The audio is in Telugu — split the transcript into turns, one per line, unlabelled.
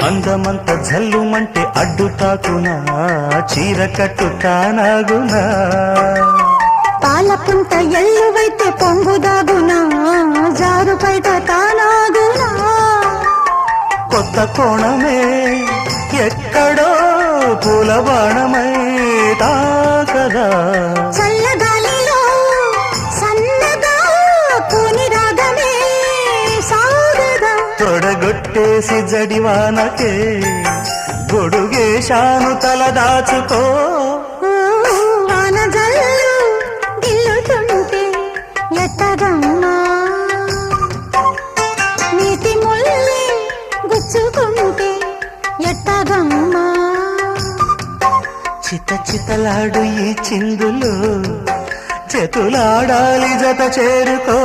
అందమంత జల్లుమంటే అడ్డు తాకునా చీర కట్టు తానాగునా
పాలపుంత ఎల్లువైతే పొంగుదాగునా జారు బయట తానాగునా
కొత్త కోణమే ఎక్కడో పూల బాణమై తాకదా
చల్లగాలిలో సన్నగా కూని రాగమే సాగదా
తొడగొట్టేసి జడివానకే గొడుగేశాను తల దాచుకో
వాన జల్లు గిల్లుతుంటే ఎట్టగమ్మా నీటి ముల్లి గుచ్చుకుంటే ఎట్టగమ్మా
చిత చితలాడు ఈ చిందులు చేతులాడాలి జత చేరుకో